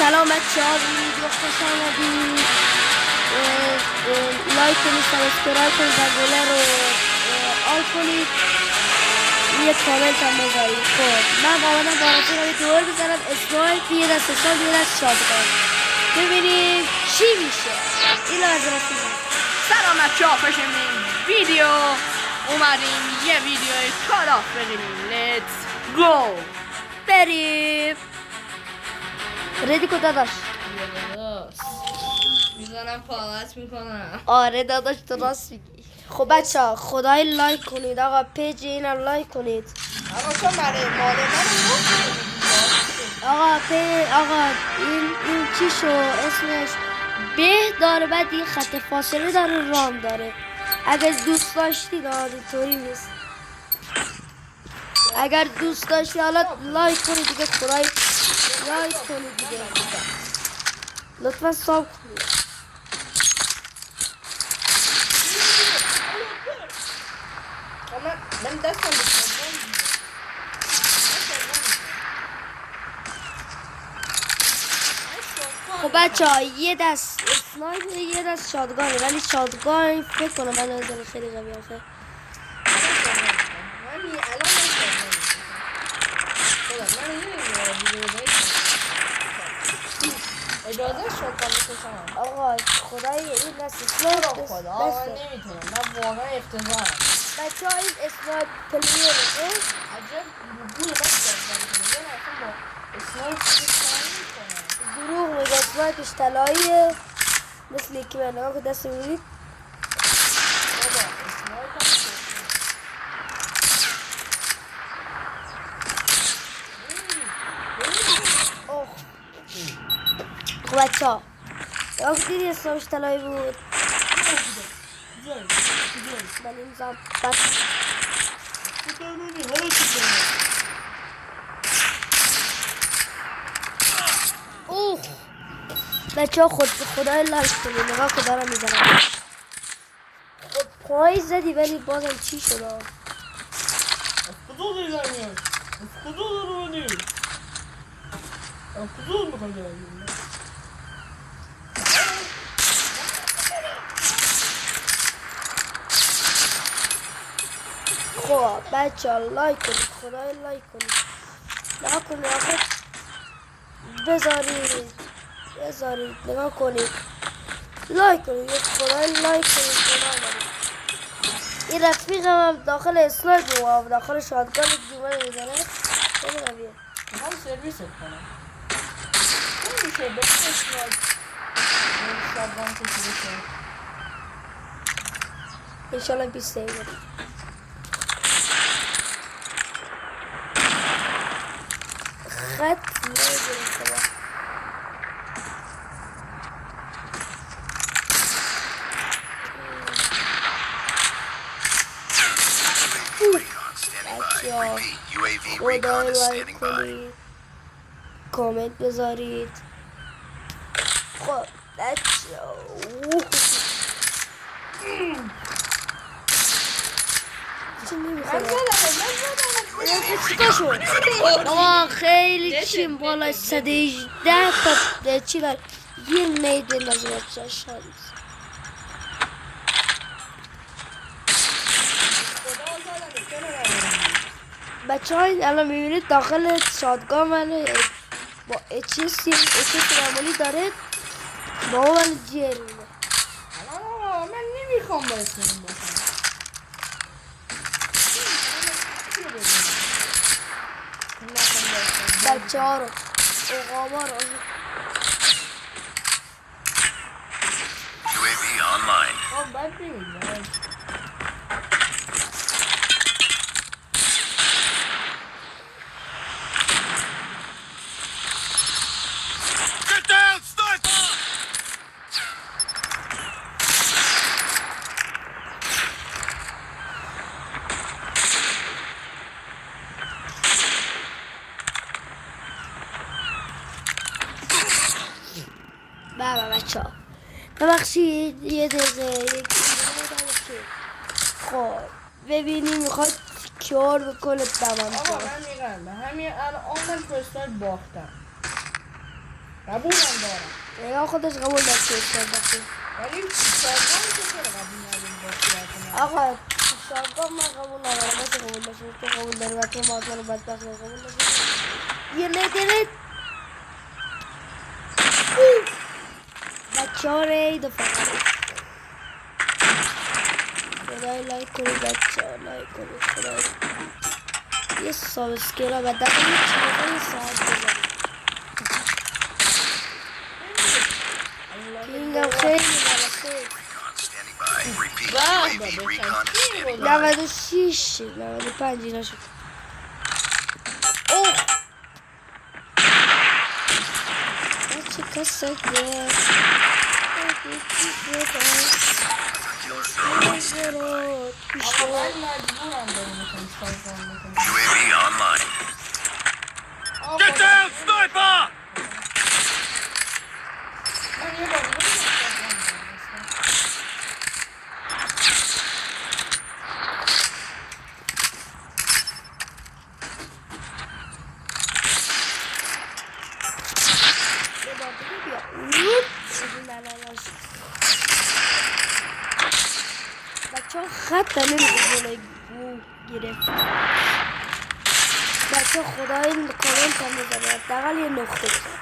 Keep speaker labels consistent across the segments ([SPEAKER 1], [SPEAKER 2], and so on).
[SPEAKER 1] سلام بچه‌ها، ویدیو خوش آمدید. لایک کنید، سابسکرایب کنید و گله رو آل کنید. یه کامنت هم بذارید. خب من آمدم براتون رو دور بزنم اسنایپ، یه دست حساب یه دست شاتگان، ببینیم چی میشه. این لازم است.
[SPEAKER 2] سلام بچه‌ها، خوش اومدین. ویدیو اومدیم یه ویدیوی کال آف بگیریم. لیتس گو.
[SPEAKER 1] بریم. ردی کن داداش.
[SPEAKER 2] میزنم پالت میکنم.
[SPEAKER 1] آره داداش تو راست میگی. خب بچه ها خدای لایک کنید آقا، پیج اینم لایک کنید
[SPEAKER 2] آقا تو مال
[SPEAKER 1] آقا این چی شو اسمش به داره، بعد این خط فاصله داره، رام داره. اگر دوست داشتید اینطوری نیست. اگر دوست داشتید حالا لایک کنید دیگه، خدای لایک کنید دیگه، لطفا ساب کنید.
[SPEAKER 2] من دستم
[SPEAKER 1] خب بچه ها یه دست اسنایپ یه دست شادگانه، ولی شادگان فکر کنم من نظر خیلی قوی آخه.
[SPEAKER 2] اجازه شادگان بکشم
[SPEAKER 1] آقا خدای این دست اسنایپ
[SPEAKER 2] خدا من نمیتونم، من واقعا افتضاحم.
[SPEAKER 1] بچه ها این اسنایپ پلیره
[SPEAKER 2] عجب گوگوی
[SPEAKER 1] دروغ میگه، اسنایپش طلاییه مثل یکی من. نگاه که دست میبینید خب بچه ها نگاه که دیدی اسنایپش طلایی بود. من این زم اوه بچه ها خدای لایک کنید. نگاه که دارم میزنم. خب پای زدی ولی بازم چی شد؟ خب بچه ها لایک کنید، خدای لایک کنید. نگاه کنید آخه بذارید نگاه کنید، لایک کنید، خدای لایک کنید. این رفیقم هم داخل اسنایپ و داخل شاتگان دیوانه میزنه. خیلی قویه.
[SPEAKER 2] میخوام سرویست کنم. نمیشه به اسنایپ شاتگان کشیده شد.
[SPEAKER 1] انشالله 20 دقیقه خط نمیگیره. خدای لایک کنید، کامنت بذارید. خب بچه چی شد؟ آقا خیلی چیم بالا 118 تا چی دار یه نیده لازم بچه شانس. بچه های الان میبینید داخل شادگاه من با اچس معمولی داره، با من جیر میده.
[SPEAKER 2] من نمیخوام باشم
[SPEAKER 1] بچه ها رو اقاما رو
[SPEAKER 3] UAV online.
[SPEAKER 2] بد نمیدونم.
[SPEAKER 3] Get down, sniper!
[SPEAKER 1] بابا بچه ها ببخشید یه دقیقه خب ببینیم میخواد کار بکنه بمم
[SPEAKER 2] آقا من میگم همین الان من تو اسنایپ باختم. قبولم دارم.
[SPEAKER 1] نگاه خودش قبول داشته بخیر.
[SPEAKER 2] ولی شادگان که چرا قبول نداریم با صورت من؟
[SPEAKER 1] آقا شادگان من قبول ندارم. باشه قبول داشته تو قبول داری و تو مادر بدبخت رو قبول داشته. یه ندارد بچه ها رید و فقط خدای لایک کنید بچه ها لایک کنید خدای یه سابسکیل ها بدبخت یه چیزایی ساعت بزنید کینگم خیلی ملسه
[SPEAKER 3] Recon standing by. Repeat.
[SPEAKER 2] Wow,
[SPEAKER 3] UAV
[SPEAKER 2] but
[SPEAKER 3] recon
[SPEAKER 2] it's
[SPEAKER 3] standing by.
[SPEAKER 1] 96 95 اینا شد اوه بچه کسک ده
[SPEAKER 2] آقا من مجبورم بریم میکنم شادگان میکنم.
[SPEAKER 3] UAV online. Get down, sniper!
[SPEAKER 2] من یه بار دیگه می‌خوام شادگان بریم.
[SPEAKER 1] بچه ها خط نمیده جلوی گو گرفت بچه ها خدای کامنت هم میزنه حداقل یه نقطه بزن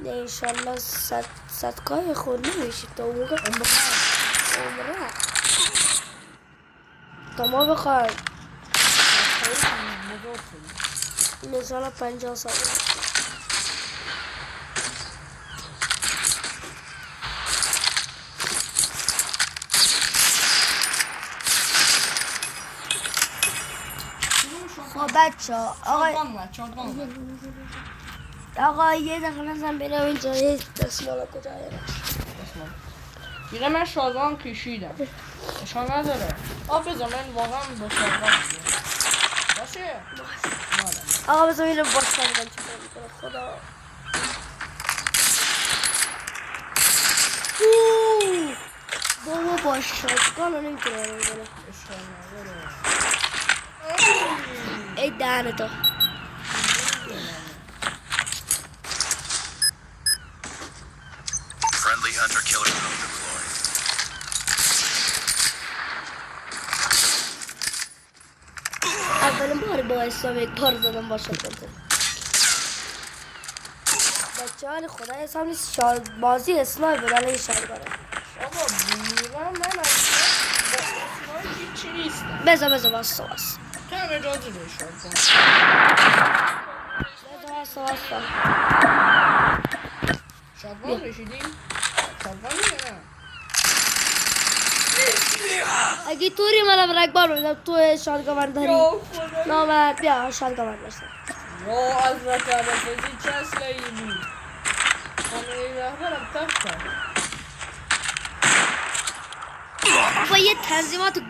[SPEAKER 1] نه انشالله صدقای خود نمیشید تا اون موقع عمره تا ما بخوایم مثلا 50 سال خب بچه ها آقا یه دقیقه نزن بریم اینجا یه دستمال کجایه
[SPEAKER 2] دیگه من شادگان کشیدم اشان نداره آفزا من واقعا با شادگان کشیدم باشه
[SPEAKER 1] آقا بذار میره باش کنم چی کار میکنه خدا بابا با شادگان رو نمیتونه رو میکنه
[SPEAKER 2] اشان نداره
[SPEAKER 1] ای دهنتو
[SPEAKER 3] Friendly hunter-killer drone deployed.
[SPEAKER 1] اولین بار با اسلام یک بار زدم با شادگان بچه ها خدا حساب نیست بازی اسلام بود الان شادگانه
[SPEAKER 2] بابا میرم من اصلا با اسمای چی نیستم
[SPEAKER 1] بذار
[SPEAKER 2] تو هم اجازه به شادگان شادگان کشیدیم؟ شادگان یا نه؟
[SPEAKER 1] اگه توری منم رگبار بودم تو شادگان داری نامد بیا شادگان باشم
[SPEAKER 2] یا حضرت عباسازی چه اسلحه‌ای بود خانه رهبرم تخت کرد
[SPEAKER 1] با یه تنظیمات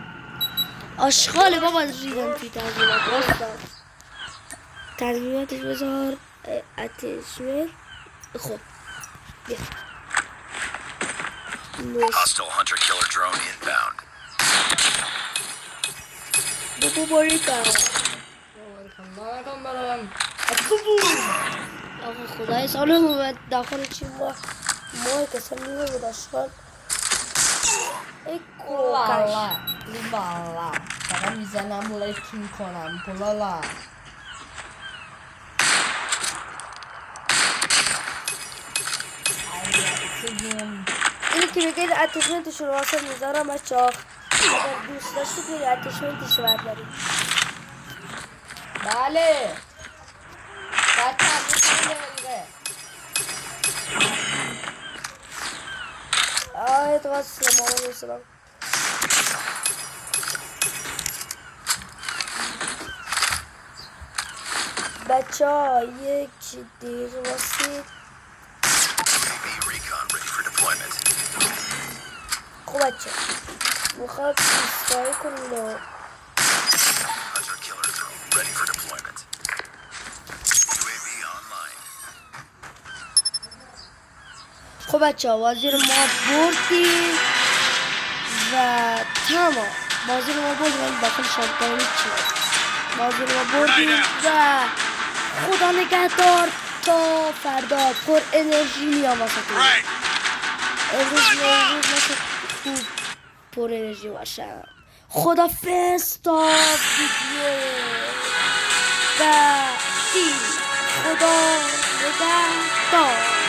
[SPEAKER 1] آشغال بابا ریدن توی تنظیمات راستم تنظیماتش بذار اتشمر خب بیا
[SPEAKER 3] Hostile hunter-killer drone inbound.
[SPEAKER 1] بابا باریکا
[SPEAKER 2] نامکن برام
[SPEAKER 1] آقا خدای سالم اومد داخل چی با مای کسان نیمه بود آشغال ای کوکش
[SPEAKER 2] لالا لیبالا فقط میزنم لایک میکنم بلالا
[SPEAKER 1] اینی که بگید اتشمنتشون واسه میذارم بچه ها اگر دوست داشتید بگید اتشمنتش بردارید
[SPEAKER 2] بله بچه هم میکنم دیگه
[SPEAKER 1] آیت واسه مامان میسلام بچه ها یک دقیقه واسید
[SPEAKER 3] UAV recon ready for deployment.
[SPEAKER 1] خب بچه میخواد ایستایی کنید و
[SPEAKER 3] Hunter-killer drone ready for deployment. UAV online.
[SPEAKER 1] خب بچه ها بازی رو ما بردیم و تمام بازی رو ما بردیم داخل شادگان چی بازی رو ما بردیم و خدا نگهدار تا فردا پر انرژی میام واسه تو.
[SPEAKER 3] Right.
[SPEAKER 1] امروز مثل خوب پر انرژی باشم. خدافظ تا ویدیو بعدی. خدا نگهدار.